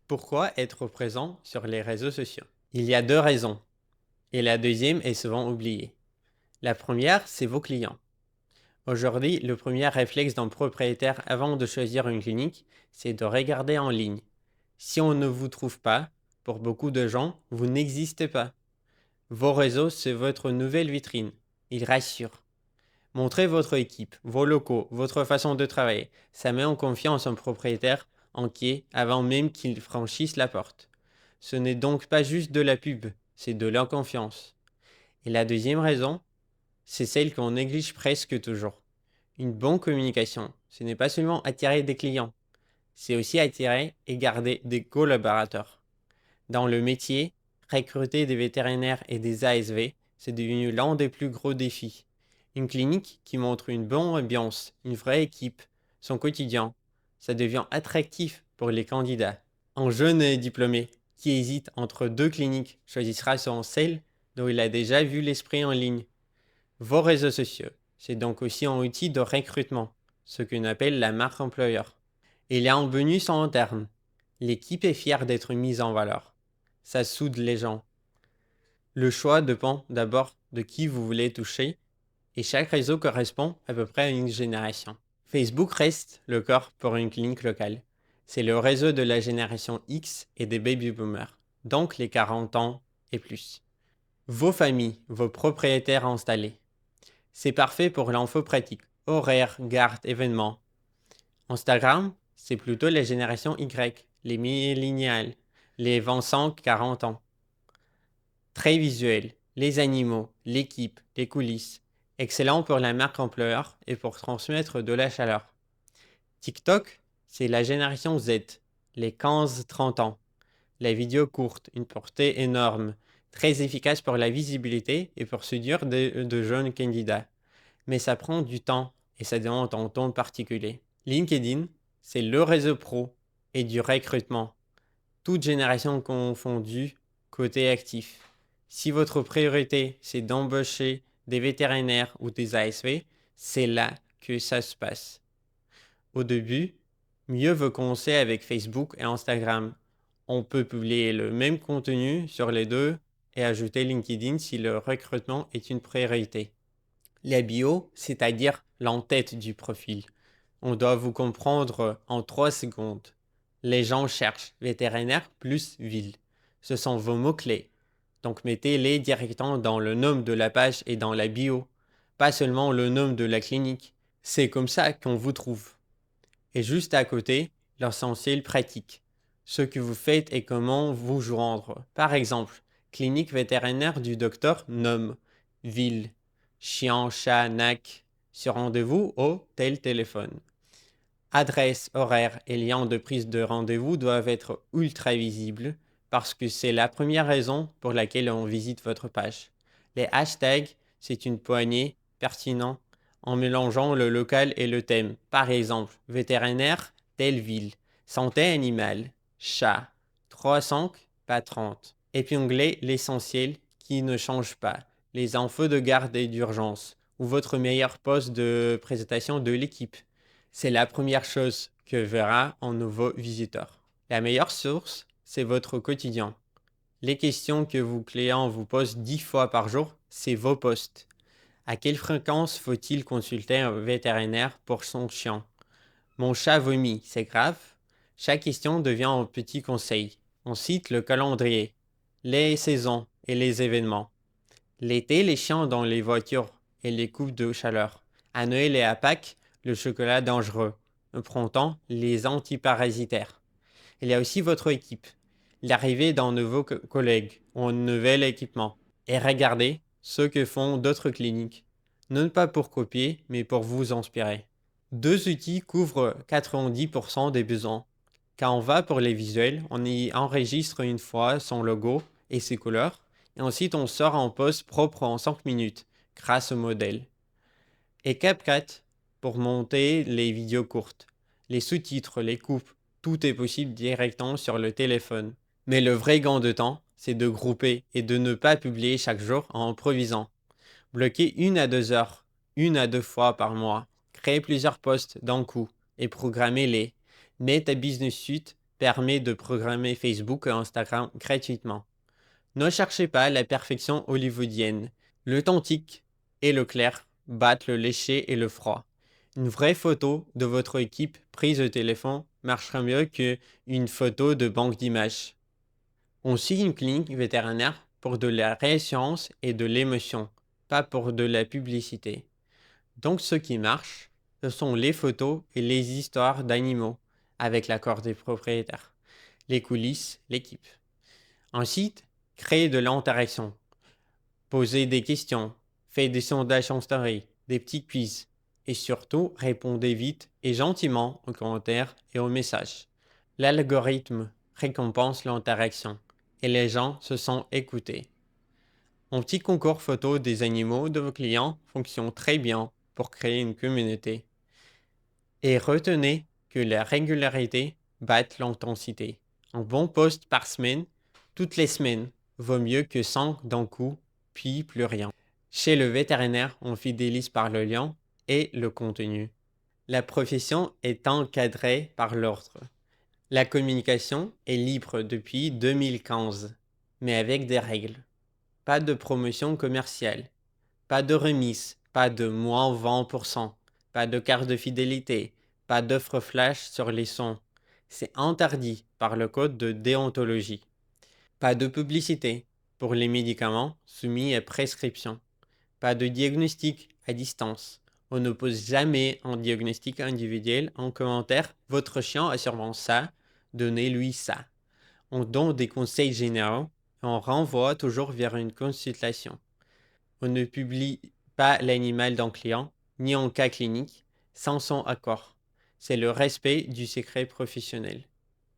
Pourquoi être présent sur les réseaux sociaux? Il y a deux raisons, et la deuxième est souvent oubliée. La première, c'est vos clients. Aujourd'hui, le premier réflexe d'un propriétaire avant de choisir une clinique, c'est de regarder en ligne. Si on ne vous trouve pas, pour beaucoup de gens, vous n'existez pas. Vos réseaux, c'est votre nouvelle vitrine. Ils rassurent. Montrez votre équipe, vos locaux, votre façon de travailler. Ça met en confiance un propriétaire inquiet avant même qu'il franchisse la porte. Ce n'est donc pas juste de la pub, c'est de la confiance. Et la deuxième raison, c'est celle qu'on néglige presque toujours. Une bonne communication, ce n'est pas seulement attirer des clients, c'est aussi attirer et garder des collaborateurs. Dans le métier, recruter des vétérinaires et des ASV, c'est devenu l'un des plus gros défis. Une clinique qui montre une bonne ambiance, une vraie équipe, son quotidien, ça devient attractif pour les candidats. Un jeune diplômé qui hésite entre deux cliniques choisira son celle dont il a déjà vu l'esprit en ligne. Vos réseaux sociaux, c'est donc aussi un outil de recrutement, ce qu'on appelle la marque employeur. Il y a un bonus en interne. L'équipe est fière d'être mise en valeur. Ça soude les gens. Le choix dépend d'abord de qui vous voulez toucher et chaque réseau correspond à peu près à une génération. Facebook reste le corps pour une clinique locale. C'est le réseau de la génération X et des baby boomers, donc les 40 ans et plus. Vos familles, vos propriétaires installés. C'est parfait pour l'info pratique, horaires, garde, événements. Instagram, c'est plutôt la génération Y, les millénials, les 25-40 ans. Très visuel, les animaux, l'équipe, les coulisses. Excellent pour la marque employeur et pour transmettre de la chaleur. TikTok, c'est la génération Z, les 15-30 ans. La vidéo courte, une portée énorme, très efficace pour la visibilité et pour séduire de jeunes candidats. Mais ça prend du temps et ça demande un temps particulier. LinkedIn, c'est le réseau pro et du recrutement. Toute génération confondue, côté actif. Si votre priorité, c'est d'embaucher des vétérinaires ou des ASV, c'est là que ça se passe. Au début, mieux vaut commencer avec Facebook et Instagram. On peut publier le même contenu sur les deux et ajouter LinkedIn si le recrutement est une priorité. La bio, c'est-à-dire l'entête du profil. On doit vous comprendre en 3 secondes. Les gens cherchent vétérinaire plus ville. Ce sont vos mots-clés. Donc mettez-les directement dans le nom de la page et dans la bio, pas seulement le nom de la clinique. C'est comme ça qu'on vous trouve. Et juste à côté, l'essentiel pratique. Ce que vous faites et comment vous joindre. Par exemple, clinique vétérinaire du docteur Nom, ville, chien, chat, nac, sur rendez-vous au tel téléphone. Adresse, horaire et lien de prise de rendez-vous doivent être ultra visibles parce que c'est la première raison pour laquelle on visite votre page. Les hashtags, c'est une poignée pertinent en mélangeant le local et le thème. Par exemple, vétérinaire, telle ville, santé animale, chat, 300, pas 30. Épingler l'essentiel qui ne change pas, les infos de garde et d'urgence ou votre meilleur poste de présentation de l'équipe. C'est la première chose que verra un nouveau visiteur. La meilleure source, c'est votre quotidien. Les questions que vos clients vous posent 10 fois par jour, c'est vos posts. À quelle fréquence faut-il consulter un vétérinaire pour son chien? Mon chat vomit, c'est grave? Chaque question devient un petit conseil. On cite le calendrier, les saisons et les événements. L'été, les chiens dans les voitures et les coupes de chaleur. À Noël et à Pâques, le chocolat dangereux. Au printemps, les antiparasitaires. Il y a aussi votre équipe. L'arrivée d'un nouveau collègue ou un nouvel équipement. Et regardez ce que font d'autres cliniques. Non pas pour copier, mais pour vous inspirer. Deux outils couvrent 90% des besoins. Quand on va pour les visuels, on y enregistre une fois son logo et ses couleurs, et ensuite on sort en post propre en 5 minutes, grâce au modèle. Et CapCut pour monter les vidéos courtes. Les sous-titres, les coupes, tout est possible directement sur le téléphone. Mais le vrai gain de temps, c'est de grouper et de ne pas publier chaque jour en improvisant. Bloquez 1 à 2 heures, 1 à 2 fois par mois. Créez plusieurs posts d'un coup et programmez-les. Mets ta business suite permet de programmer Facebook et Instagram gratuitement. Ne cherchez pas la perfection hollywoodienne. L'authentique et le clair battent le léché et le froid. Une vraie photo de votre équipe prise au téléphone marchera mieux qu'une photo de banque d'images. On suit une clinique vétérinaire pour de la réassurance et de l'émotion, pas pour de la publicité. Donc ce qui marche, ce sont les photos et les histoires d'animaux, avec l'accord des propriétaires, les coulisses, l'équipe. Ensuite, créez de l'interaction. Posez des questions, faites des sondages en story, des petits quiz. Et surtout, répondez vite et gentiment aux commentaires et aux messages. L'algorithme récompense l'interaction et les gens se sont écoutés. Un petit concours photo des animaux de vos clients fonctionne très bien pour créer une communauté. Et retenez que la régularité batte l'intensité. Un bon post par semaine, toutes les semaines, vaut mieux que 5 d'un coup, puis plus rien. Chez le vétérinaire, on fidélise par le lien et le contenu. La profession est encadrée par l'ordre. La communication est libre depuis 2015, mais avec des règles. Pas de promotion commerciale, pas de remise, pas de moins 20%, pas de carte de fidélité, pas d'offre flash sur les sons. C'est interdit par le code de déontologie. Pas de publicité pour les médicaments soumis à prescription. Pas de diagnostic à distance. On ne pose jamais un diagnostic individuel en commentaire. Votre chien a sûrement ça, donnez-lui ça. On donne des conseils généraux et on renvoie toujours vers une consultation. On ne publie pas l'animal d'un client, ni en cas clinique, sans son accord. C'est le respect du secret professionnel.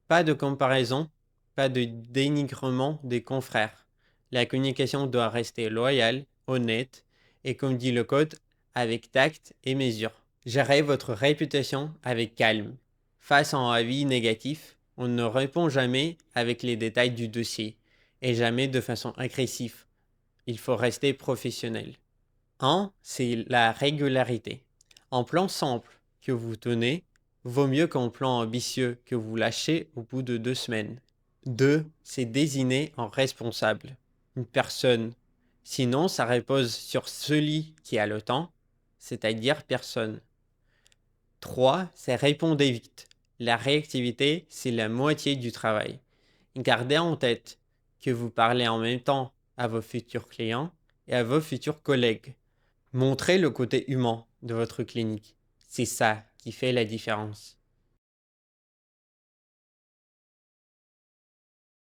Pas de comparaison, pas de dénigrement des confrères. La communication doit rester loyale, honnête et, comme dit le code, avec tact et mesure. Gérez votre réputation avec calme. Face à un avis négatif, on ne répond jamais avec les détails du dossier et jamais de façon agressive. Il faut rester professionnel. 1. C'est la régularité. Un plan simple que vous tenez vaut mieux qu'un plan ambitieux que vous lâchez au bout de 2 semaines. 2. C'est désigner un responsable, une personne. Sinon, ça repose sur celui qui a le temps, c'est-à-dire personne. 3. C'est répondre vite. La réactivité, c'est la moitié du travail. Gardez en tête que vous parlez en même temps à vos futurs clients et à vos futurs collègues. Montrez le côté humain de votre clinique. C'est ça qui fait la différence.